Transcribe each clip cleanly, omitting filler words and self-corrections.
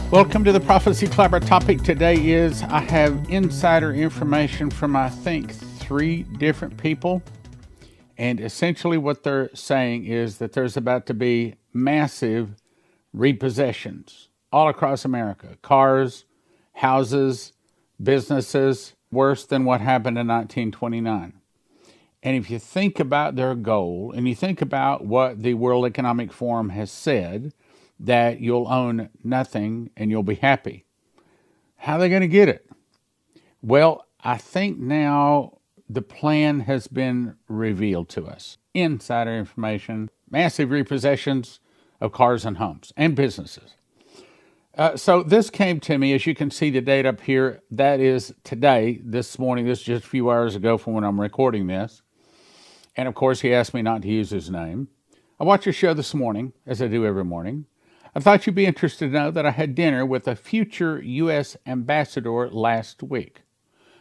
Welcome to the Prophecy Club. Our topic today is I have insider information from, I think, 3 different people. And essentially what they're saying is that there's about to be massive repossessions all across America. Cars, houses, businesses, worse than what happened in 1929. And if you think about their goal and you think about what the World Economic Forum has said, that you'll own nothing and you'll be happy. How are they going to get it? Well, I think now the plan has been revealed to us. Insider information, massive repossessions of cars and homes and businesses. So this came to me, as you can see the date up here. That is today, this morning. This is just a few hours ago from when I'm recording this. And of course, he asked me not to use his name. I watched your show this morning, as I do every morning. I thought you'd be interested to know that I had dinner with a future U.S. ambassador last week.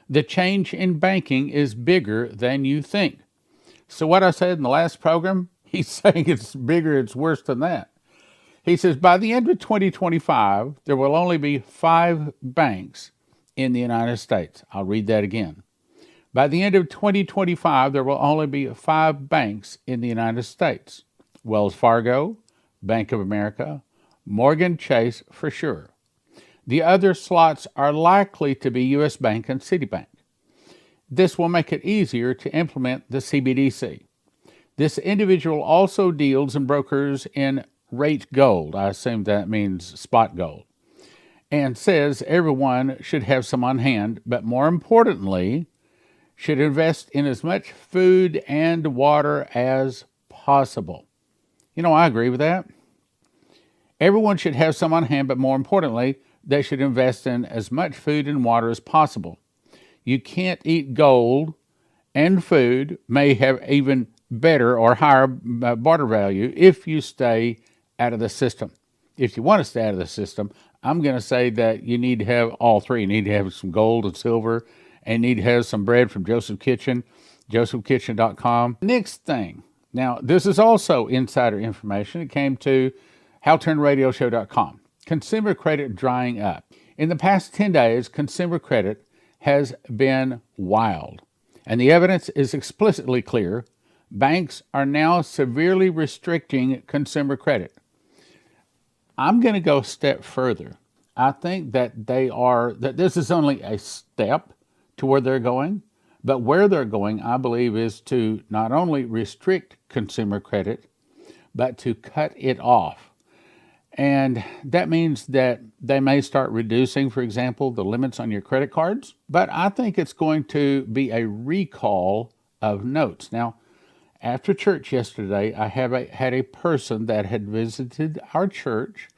The change in banking is bigger than you think. So what I said in the last program, he's saying it's bigger, it's worse than that. He says by the end of 2025, there will only be 5 banks in the United States. I'll read that again. By the end of 2025, there will only be 5 banks in the United States. Wells Fargo, Bank of America, Morgan Chase for sure. The other slots are likely to be U.S. Bank and Citibank. This will make it easier to implement the CBDC. This individual also deals and brokers in rate gold. I assume that means spot gold. And says everyone should have some on hand, but more importantly, should invest in as much food and water as possible. You know, I agree with that. Everyone should have some on hand, but more importantly, they should invest in as much food and water as possible. You can't eat gold, and food may have even better or higher barter value if you stay out of the system. If you want to stay out of the system, I'm going to say that you need to have all 3. You need to have some gold and silver, and need to have some bread from Joseph Kitchen, josephkitchen.com. Next thing. Now, this is also insider information. It came to HalTurnerRadioShow.com. Consumer credit drying up. In the past 10 days, consumer credit has been wild. And the evidence is explicitly clear. Banks are now severely restricting consumer credit. I'm going to go a step further. I think that that this is only a step to where they're going, but where they're going, I believe, is to not only restrict consumer credit, but to cut it off. And that means that they may start reducing, for example, the limits on your credit cards. But I think it's going to be a recall of notes. Now, after church yesterday, I had a person that had visited our church,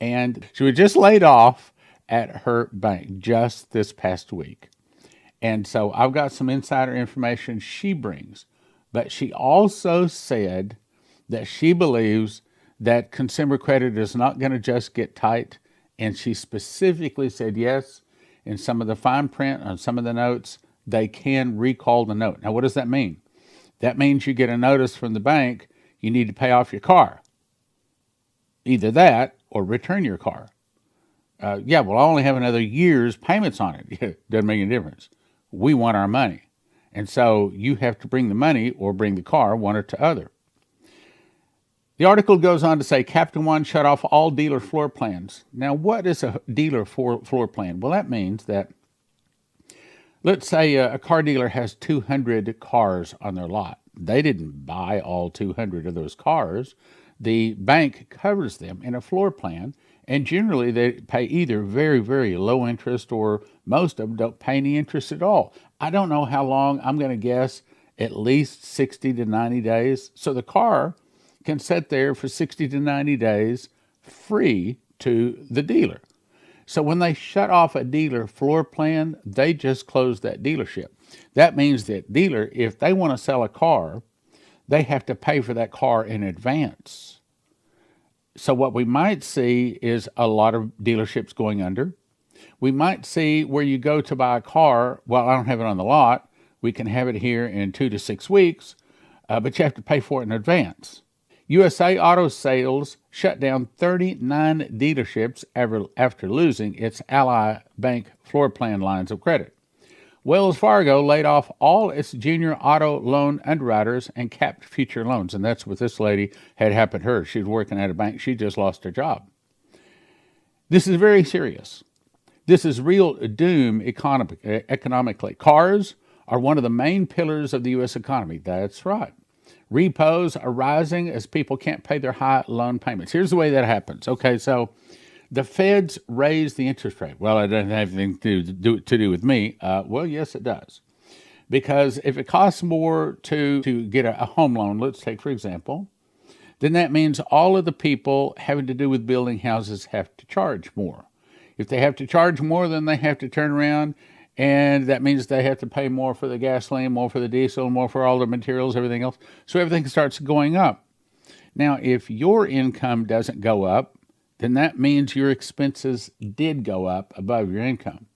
and she was just laid off at her bank just this past week. And so I've got some insider information she brings. But she also said that she believes that consumer credit is not going to just get tight. And she specifically said, yes, in some of the fine print on some of the notes, they can recall the note. Now, what does that mean? That means you get a notice from the bank, you need to pay off your car. Either that or return your car. I only have another year's payments on it. Doesn't make any difference. We want our money. And so you have to bring the money or bring the car, one or the other. The article goes on to say, Capital One shut off all dealer floor plans. Now, what is a dealer floor plan? Well, that means that, let's say a car dealer has 200 cars on their lot. They didn't buy all 200 of those cars. The bank covers them in a floor plan, and generally they pay either very, very low interest, or most of them don't pay any interest at all. I don't know how long. I'm going to guess at least 60 to 90 days. So the car can sit there for 60 to 90 days free to the dealer. So when they shut off a dealer floor plan, they just close that dealership. That means that dealer, if they want to sell a car, they have to pay for that car in advance. So what we might see is a lot of dealerships going under. We might see where you go to buy a car, well, I don't have it on the lot. We can have it here in 2 to 6 weeks, but you have to pay for it in advance. USA Auto Sales shut down 39 dealerships after losing its Ally Bank floor plan lines of credit. Wells Fargo laid off all its junior auto loan underwriters and capped future loans. And that's what this lady had happened to her. She was working at a bank. She just lost her job. This is very serious. This is real doom economically. Cars are one of the main pillars of the U.S. economy. That's right. Repos are rising as people can't pay their high loan payments. Here's the way that happens. Okay, so the feds raise the interest rate. Well, it doesn't have anything to do with me. Well, yes, it does. Because if it costs more to get a home loan, let's take for example, then that means all of the people having to do with building houses have to charge more. If they have to charge more, then they have to turn around, and that means they have to pay more for the gasoline, more for the diesel, more for all the materials, everything else. So everything starts going up. Now, if your income doesn't go up, then that means your expenses did go up above your income.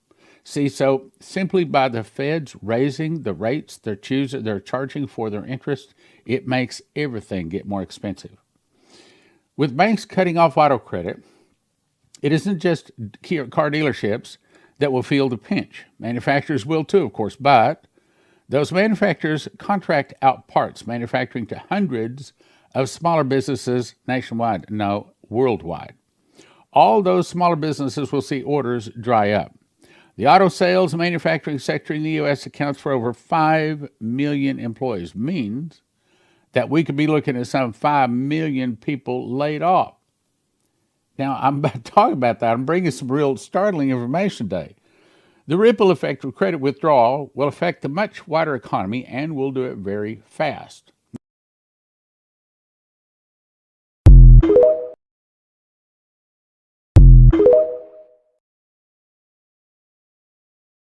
See, so simply by the feds raising the rates they're charging for their interest, it makes everything get more expensive. With banks cutting off auto credit, it isn't just car dealerships that will feel the pinch. Manufacturers will too, of course, but those manufacturers contract out parts manufacturing to hundreds of smaller businesses nationwide, no, worldwide. All those smaller businesses will see orders dry up. The auto sales and manufacturing sector in the U.S. accounts for over 5 million employees, means that we could be looking at some 5 million people laid off. Now, I'm about to talk about that. I'm bringing some real startling information today. The ripple effect of credit withdrawal will affect the much wider economy and will do it very fast.